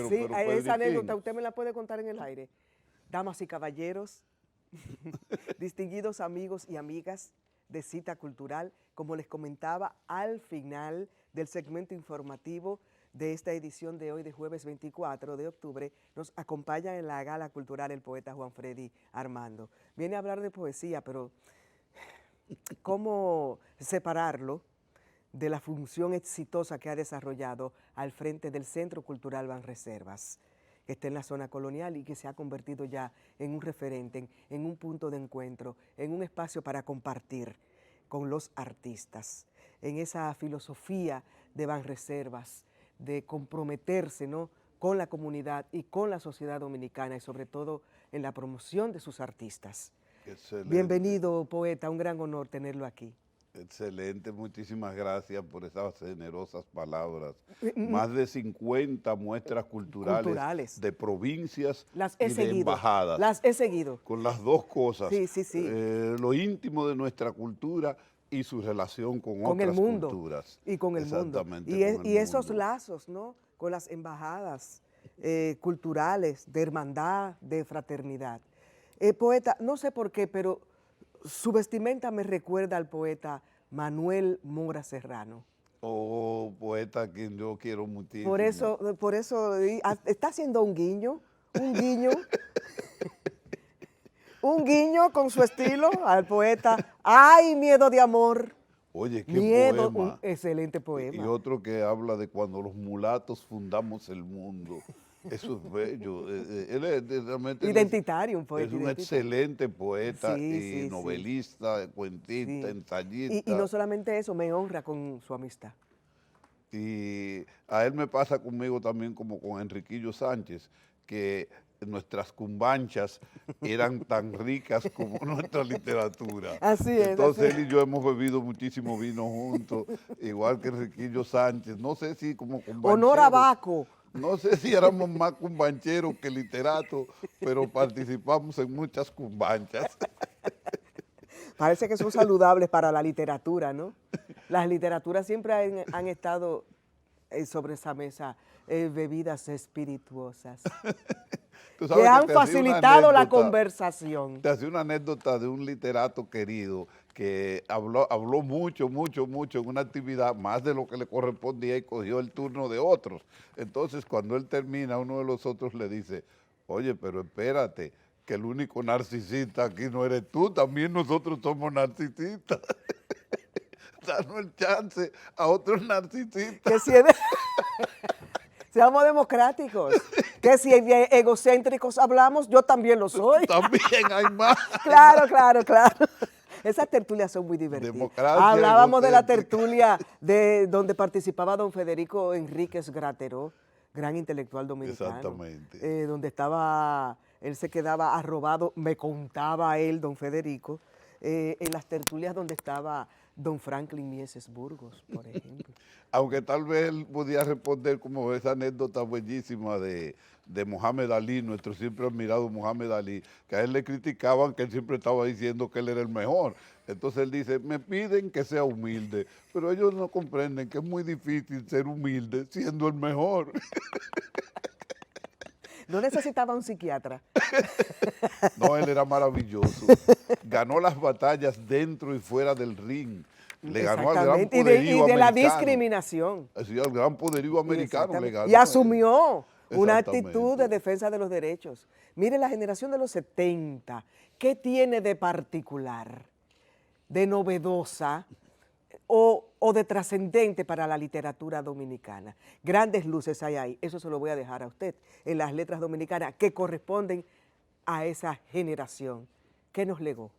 Sí, pero esa anécdota Pedritín. usted me la puede contar en el aire. Damas y caballeros, distinguidos amigos y amigas de Cita Cultural, como les comentaba al final del segmento informativo de esta edición de hoy de jueves 24 de octubre, nos acompaña en la gala cultural el poeta Juan Freddy Armando. Viene a hablar de poesía, pero ¿cómo separarlo de la función exitosa que ha desarrollado al frente del Centro Cultural Banreservas, que está en la zona colonial y que se ha convertido ya en un referente, en un punto de encuentro, en un espacio para compartir con los artistas, en esa filosofía de Banreservas, de comprometerse, ¿no?, con la comunidad y con la sociedad dominicana y sobre todo en la promoción de sus artistas? Excelente. Bienvenido, poeta, un gran honor tenerlo aquí. Excelente, muchísimas gracias por esas generosas palabras. Más de 50 muestras culturales de provincias Las y he de seguido, embajadas. las he seguido. Con las dos cosas, Sí, sí, sí. Lo íntimo de nuestra cultura y su relación con el otras mundo culturas. y con el mundo. Exactamente, con el Y esos mundo. lazos, ¿no?, con las embajadas culturales de hermandad, de fraternidad. Poeta, no sé por qué, pero su vestimenta me recuerda al poeta Manuel Mora Serrano. Oh, poeta a quien yo quiero muchísimo. Por eso está haciendo un guiño un guiño con su estilo al poeta. ¡Ay, miedo de amor! Oye, qué Miedo, un poema. excelente Y poema. otro que habla de cuando los mulatos fundamos el mundo. Eso es bello. Realmente Identitario, un es poeta un identitario. excelente poeta Sí, y sí, sí. novelista, cuentista, Sí. Y ensayista. no solamente eso, me honra con su amistad. Y a él me pasa conmigo también como con Enriquillo Sánchez, que nuestras cumbanchas eran tan ricas como nuestra literatura. Así es, así Entonces es. él y yo hemos bebido muchísimo vino juntos, igual que Enriquillo Sánchez. No sé si como Honor a cumbancheros, Baco. no sé si éramos más cumbancheros que literatos, pero participamos en muchas cumbanchas. Parece que son saludables para la literatura, ¿no? Las literaturas siempre han estado sobre esa mesa, bebidas espirituosas, Tú que sabes que han te hacía una facilitado la anécdota. conversación. Te hacía una anécdota de un literato querido que habló mucho, mucho, mucho en una actividad, más de lo que le correspondía y cogió el turno de otros. Entonces, cuando él termina, uno de los otros le dice, oye, pero espérate, que el único narcisista aquí no eres tú, también nosotros somos narcisistas. Danos el chance a otros narcisistas. Que si seamos democráticos, que si de egocéntricos hablamos, yo también lo soy. También hay más. Claro, claro, claro. Esas tertulias son muy divertidas. Democracia Hablábamos de la egocéntrica. tertulia de donde participaba don Federico Enríquez Grateró, gran intelectual dominicano, Exactamente. donde él se quedaba arrobado, me contaba él, don Federico, en las tertulias donde estaba don Franklin Mieses Burgos, por ejemplo. Aunque tal vez él podía responder como esa anécdota bellísima de Mohamed Ali, nuestro siempre admirado Mohamed Ali, que a él le criticaban que él siempre estaba diciendo que él era el mejor. Entonces él dice, me piden que sea humilde, pero ellos no comprenden que es muy difícil ser humilde siendo el mejor. No necesitaba un psiquiatra. No, él era maravilloso. Ganó las batallas dentro y fuera del ring. Le ganó al gran Exactamente, y poderío de la americano. discriminación. Así, al gran poderío americano le ganó. Y asumió una Exactamente. actitud de defensa de los derechos. Mire, la generación de los 70, ¿qué tiene de particular, de novedosa o de trascendente para la literatura dominicana? Grandes luces hay ahí, eso se lo voy a dejar a usted, en las letras dominicanas que corresponden a esa generación. ¿Qué nos legó?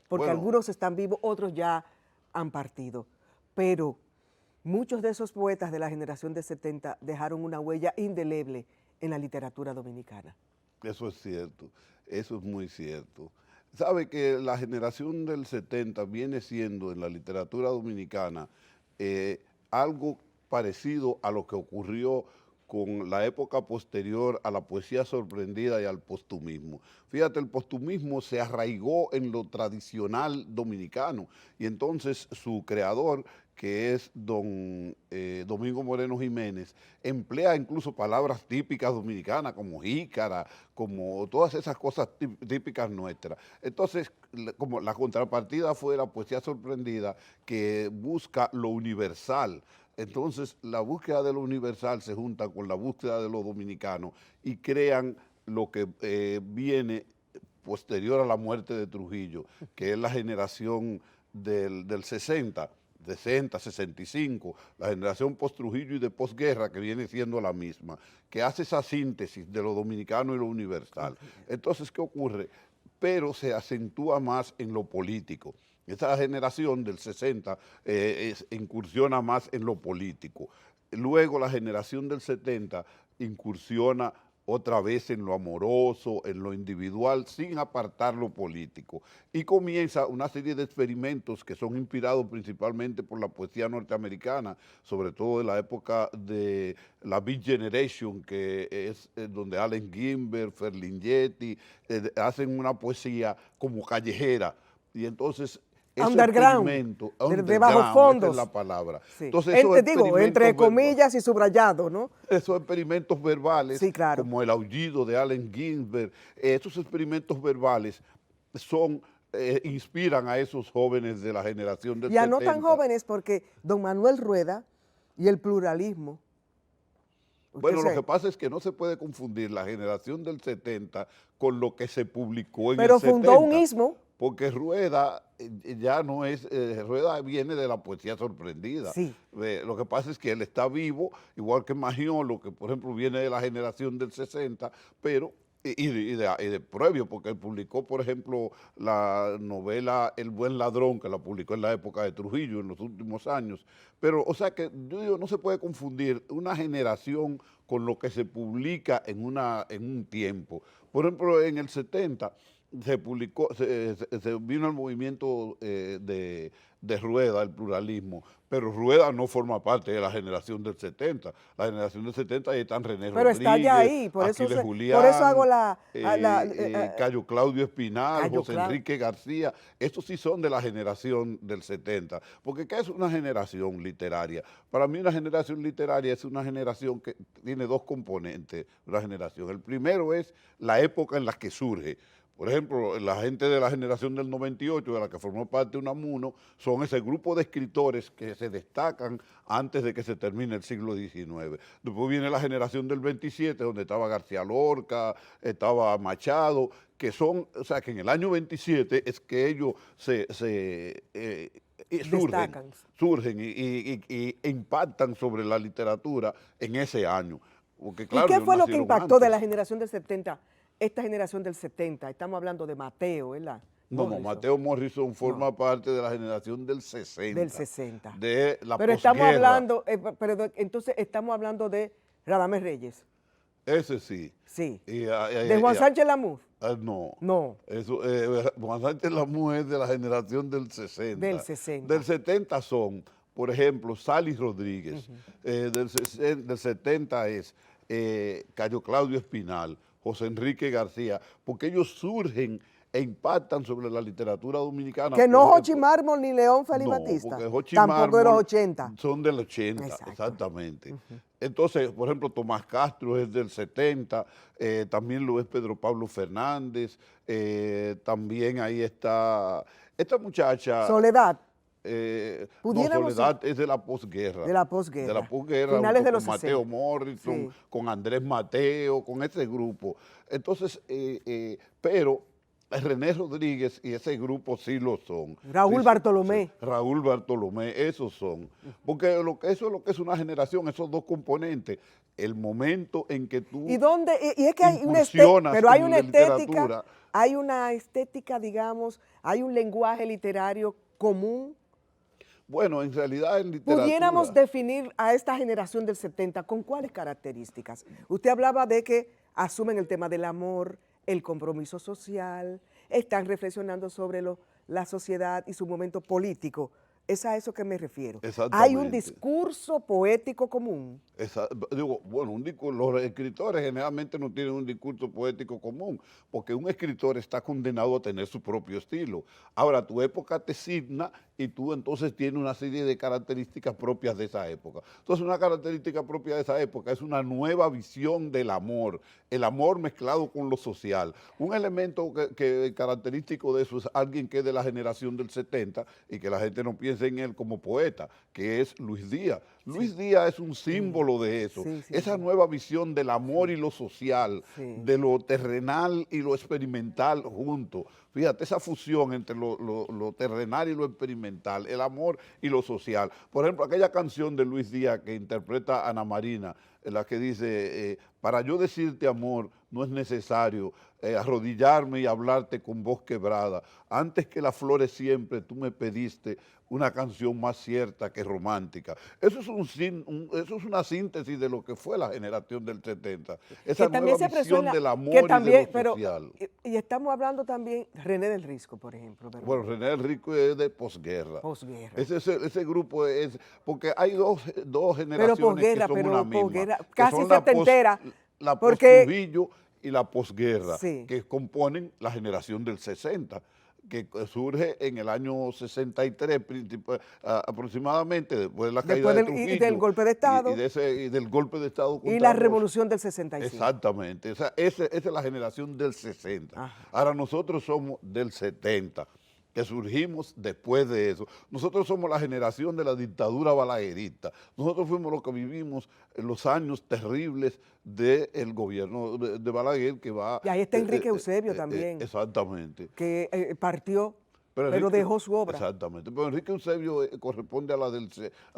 Porque Bueno, algunos están vivos, otros ya han partido, pero muchos de esos poetas de la generación de 70 dejaron una huella indeleble en la literatura dominicana. eso es cierto, eso es muy cierto. Sabe que la generación del 70 viene siendo en la literatura dominicana algo parecido a lo que ocurrió con la época posterior a la poesía sorprendida y al postumismo. Fíjate, el postumismo se arraigó en lo tradicional dominicano y entonces su creador, que es don Domingo Moreno Jiménez, emplea incluso palabras típicas dominicanas como jícara, como todas esas cosas típicas nuestras. Entonces, como la contrapartida fue la poesía sorprendida, que busca lo universal. Entonces, la búsqueda de lo universal se junta con la búsqueda de lo dominicano y crean lo que viene posterior a la muerte de Trujillo, que es la generación del 60, 65, la generación post-Trujillo y de posguerra, que viene siendo la misma, que hace esa síntesis de lo dominicano y lo universal. Entonces, ¿qué ocurre? Pero se acentúa más en lo político. Esa generación del 60 incursiona más en lo político. Luego la generación del 70 incursiona otra vez en lo amoroso, en lo individual, sin apartar lo político. Y comienza una serie de experimentos que son inspirados principalmente por la poesía norteamericana, sobre todo de la época de la Beat Generation, que es donde Allen Ginsberg, Ferlinghetti, hacen una poesía como callejera. Y entonces underground, de bajo fondos. Esa es la palabra. Sí. Entonces, esos digo, entre comillas y subrayado, ¿no? Esos experimentos verbales, sí, claro, como el aullido de Allen Ginsberg, esos experimentos verbales inspiran a esos jóvenes de la generación del 70. Y a no tan jóvenes, porque don Manuel Rueda y el pluralismo. Bueno, lo que pasa es que no se puede confundir la generación del 70 con lo que se publicó en el 70. Pero fundó un istmo. Porque Rueda ya no es, Rueda viene de la poesía sorprendida. Sí. Lo que pasa es que él está vivo, igual que Magiolo, que por ejemplo viene de la generación del 60, pero, y de previo, porque él publicó, por ejemplo, la novela El buen ladrón, que la publicó en la época de Trujillo, en los últimos años. Pero, o sea que yo digo, no se puede confundir una generación con lo que se publica en un tiempo. Por ejemplo, en el 70, se publicó, se vino el movimiento de Rueda, el pluralismo, pero Rueda no forma parte de la generación del 70. La generación del 70 ahí están René pero Rodríguez, está ya ahí, por eso hago Cayo Claudio Espinal, José claro. Enrique García. Estos sí son de la generación del 70. Porque ¿qué es una generación literaria? Para mí una generación literaria es una generación que tiene dos componentes, una generación. El primero es la época en la que surge. Por ejemplo, la gente de la generación del 98, de la que formó parte Unamuno, son ese grupo de escritores que se destacan antes de que se termine el siglo XIX. Después viene la generación del 27, donde estaba García Lorca, estaba Machado, que son, o sea, que en el año 27 es que ellos surgen y impactan sobre la literatura en ese año. Porque, claro, ¿y qué fue lo que impactó de la generación del 70? Esta generación del 70, estamos hablando de Mateo, ¿verdad? No, Mateo Morrison forma parte de la generación del 60. Del 60. De la pero posguerra. Estamos hablando, entonces estamos hablando de Radamés Reyes. Ese sí. Sí. ¿De Juan Sánchez Lamus? No. No. Juan Sánchez Lamus es de la generación del 60. Del 60. Del 70 son, por ejemplo, Sally Rodríguez. Del 70 es Cayo Claudio Espinal, José Enrique García, porque ellos surgen e impactan sobre la literatura dominicana. Que no Jochi Mármol ni León Félix Batista, tampoco de los 80. Son del 80, exactamente. Entonces, por ejemplo, Tomás Castro es del 70, también lo es Pedro Pablo Fernández, también ahí está esta muchacha. Soledad. Soledad es de la posguerra. De la posguerra. De la posguerra, finales de los con 60. Mateo Morrison, con Andrés Mateo, con ese grupo. Entonces, pero René Rodríguez y ese grupo sí lo son. Raúl Bartolomé. Raúl Bartolomé, esos son. Porque eso es lo que es una generación, esos dos componentes. El momento en que tú y es que hay una estética, digamos, hay un lenguaje literario común. Bueno, en realidad en literatura... Pudiéramos definir a esta generación del 70 con cuáles características. Usted hablaba de que asumen el tema del amor, el compromiso social, están reflexionando sobre la sociedad y su momento político Es a eso que me refiero. Hay Exactamente. un discurso poético común. Bueno, los escritores generalmente no tienen un discurso poético común, porque un escritor está condenado a tener su propio estilo. Ahora, tu época te signa y tú entonces tienes una serie de características propias de esa época. Entonces, una característica propia de esa época es una nueva visión del amor, el amor mezclado con lo social. Un elemento que característico de eso es alguien que es de la generación del 70 y que la gente no piensa en él como poeta, que es Luis Díaz. Luis Díaz es un símbolo de eso, esa nueva visión del amor y lo social, de lo terrenal y lo experimental juntos. Fíjate, esa fusión entre lo terrenal y lo experimental, el amor y lo social. Por ejemplo, aquella canción de Luis Díaz que interpreta Ana Marina, en la que dice, para yo decirte amor no es necesario arrodillarme y hablarte con voz quebrada. Antes que las flores siempre tú me pediste una canción más cierta que romántica. Eso es, eso es una síntesis de lo que fue la generación del 70. Esa nueva visión del amor y de lo social. Y estamos hablando también René del Risco, por ejemplo. ¿verdad? Bueno, René del Risco es de posguerra. Posguerra. Ese grupo es, porque hay dos generaciones que son una misma. Casi setentera. La post-Trujillo y la posguerra, que componen la generación del 60, que surge en el año 63 aproximadamente, después de la caída de Trujillo. Y del golpe de Estado. Y del golpe de Estado. Y la revolución del 65. Exactamente, esa es la generación del 60. Ajá. Ahora nosotros somos del 70, que surgimos después de eso. Nosotros somos la generación de la dictadura balaguerista. Nosotros fuimos los que vivimos en los años terribles del gobierno de Balaguer, que va... Y ahí está Enrique Eusebio también. Exactamente. Que partió, pero dejó su obra. Exactamente. Pero Enrique Eusebio corresponde a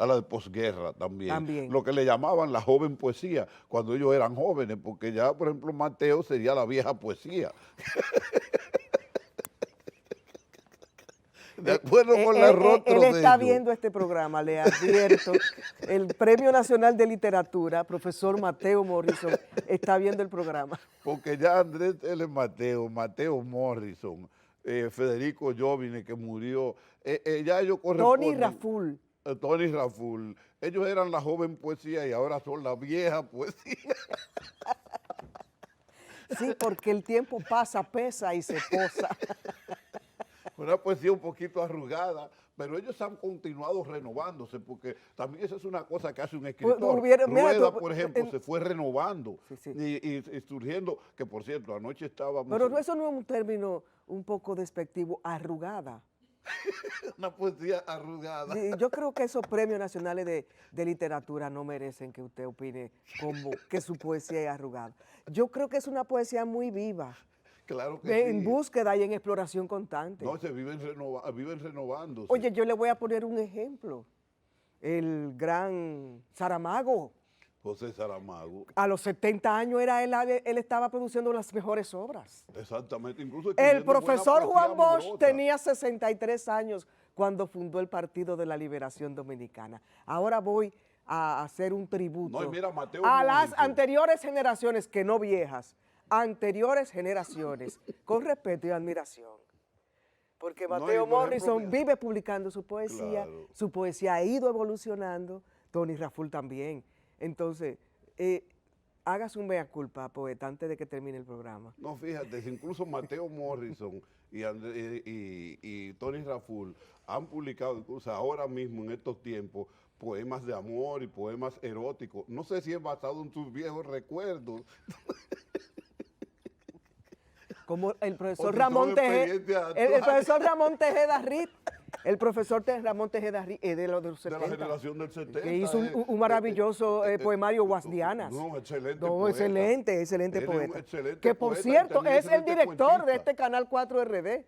la de posguerra también. Lo que le llamaban la joven poesía, cuando ellos eran jóvenes, porque ya, por ejemplo, Mateo sería la vieja poesía. De acuerdo con la rostro él está viendo este programa, le advierto. El Premio Nacional de Literatura, profesor Mateo Morrison, está viendo el programa. Porque ya Andrés L. Mateo Morrison, Federico Jovine, que murió, ya ellos corresponden. Tony Raful. Ellos eran la joven poesía y ahora son la vieja poesía. Sí, porque el tiempo pasa, pesa y se posa. Una poesía un poquito arrugada, pero ellos han continuado renovándose, porque también esa es una cosa que hace un escritor. Rueda, por ejemplo, se fue renovando y surgiendo, que por cierto, anoche estábamos... Pero eso no es un término un poco despectivo, arrugada. Una poesía arrugada. Sí, yo creo que esos premios nacionales de literatura no merecen que usted opine como que su poesía es arrugada. Yo creo que es una poesía muy viva. Claro que en búsqueda y en exploración constante. No, se viven renovándose. Oye, yo le voy a poner un ejemplo. El gran Saramago. José Saramago. A los 70 años él estaba produciendo las mejores obras. Exactamente. Incluso el profesor Juan Bosch tenía 63 años cuando fundó el Partido de la Liberación Dominicana. Ahora voy a hacer un tributo a las anteriores generaciones, que no viejas, anteriores generaciones, con respeto y admiración. Porque Mateo Morrison vive publicando su poesía, su poesía ha ido evolucionando, Tony Raful también. Entonces, hágase un mea culpa, poeta, antes de que termine el programa. No, fíjate, incluso Mateo Morrison y Tony Raful han publicado, incluso ahora mismo en estos tiempos, poemas de amor y poemas eróticos. No sé si es basado en sus viejos recuerdos. Como el profesor Ramón Tejeda, el profesor Ramón Tejeda Ritt, el profesor Ramón Tejeda Ritt es de los 70. De la generación del 70. Que hizo un maravilloso poemario Guasdianas. No, excelente poeta. Excelente poeta. Que por cierto es el director de este Canal 4 RD.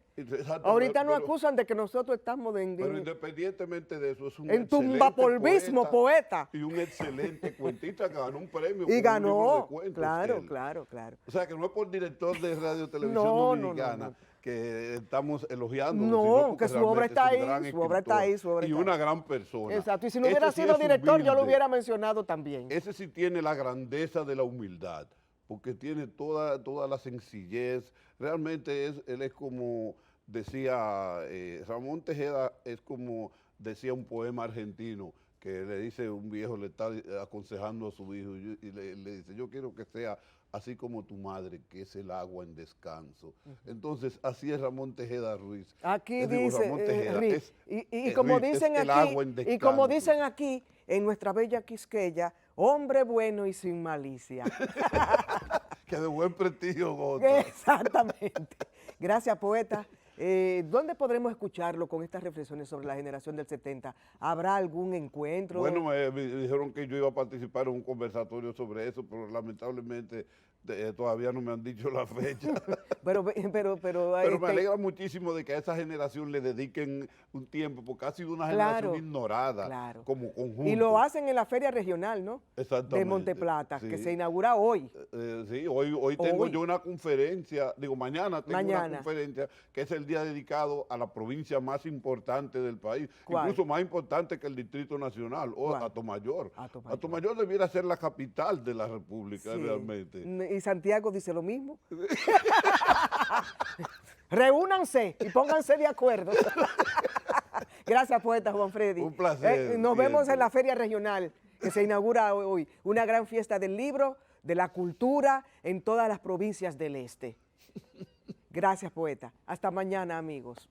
Ahorita nos acusan de que nosotros estamos Pero independientemente de eso, es un en tumbapolvismo poeta. Y un excelente cuentista que ganó un premio. Y ganó, claro. O sea, que no es por director de Radio Televisión Dominicana que estamos elogiando. No, que su obra está ahí, su obra está ahí. Y una gran persona. Exacto, y si no hubiera sido director, yo lo hubiera mencionado también. Ese sí tiene la grandeza de la humildad, porque tiene toda la sencillez. Realmente él es como decía Ramón Tejeda, es como decía un poema argentino que le dice, un viejo le está aconsejando a su hijo y le dice, yo quiero que sea así como tu madre, que es el agua en descanso. Entonces, así es Ramón Tejeda Ruiz. Aquí Digo, dice, Ramón Tejeda como Ruiz, dicen es el aquí, agua en y como descanso. dicen aquí, en nuestra bella Quisqueya, hombre bueno y sin malicia. Que de buen prestigio goza. Exactamente. Gracias, poeta. ¿Dónde podremos escucharlo con estas reflexiones sobre la generación del 70? ¿Habrá algún encuentro? Bueno, me dijeron que yo iba a participar en un conversatorio sobre eso, pero lamentablemente todavía no me han dicho la fecha. Pero Pero me alegra muchísimo de que a esa generación le dediquen un tiempo, porque ha sido una generación ignorada como conjunto. Y lo hacen en la feria regional, ¿no? Exactamente. De Monteplata, Sí. que se inaugura hoy. Sí, hoy tengo yo una conferencia, mañana tengo una conferencia que es el día dedicado a la provincia más importante del país, incluso más importante que el Distrito Nacional, o Atomayor. Atomayor debiera ser la capital de la República, realmente. Y Santiago dice lo mismo. Reúnanse y pónganse de acuerdo. Gracias, poeta Juan Freddy. Un placer. Nos vemos en la feria regional que se inaugura hoy. Una gran fiesta del libro, de la cultura en todas las provincias del este. Gracias, poeta. Hasta mañana, amigos.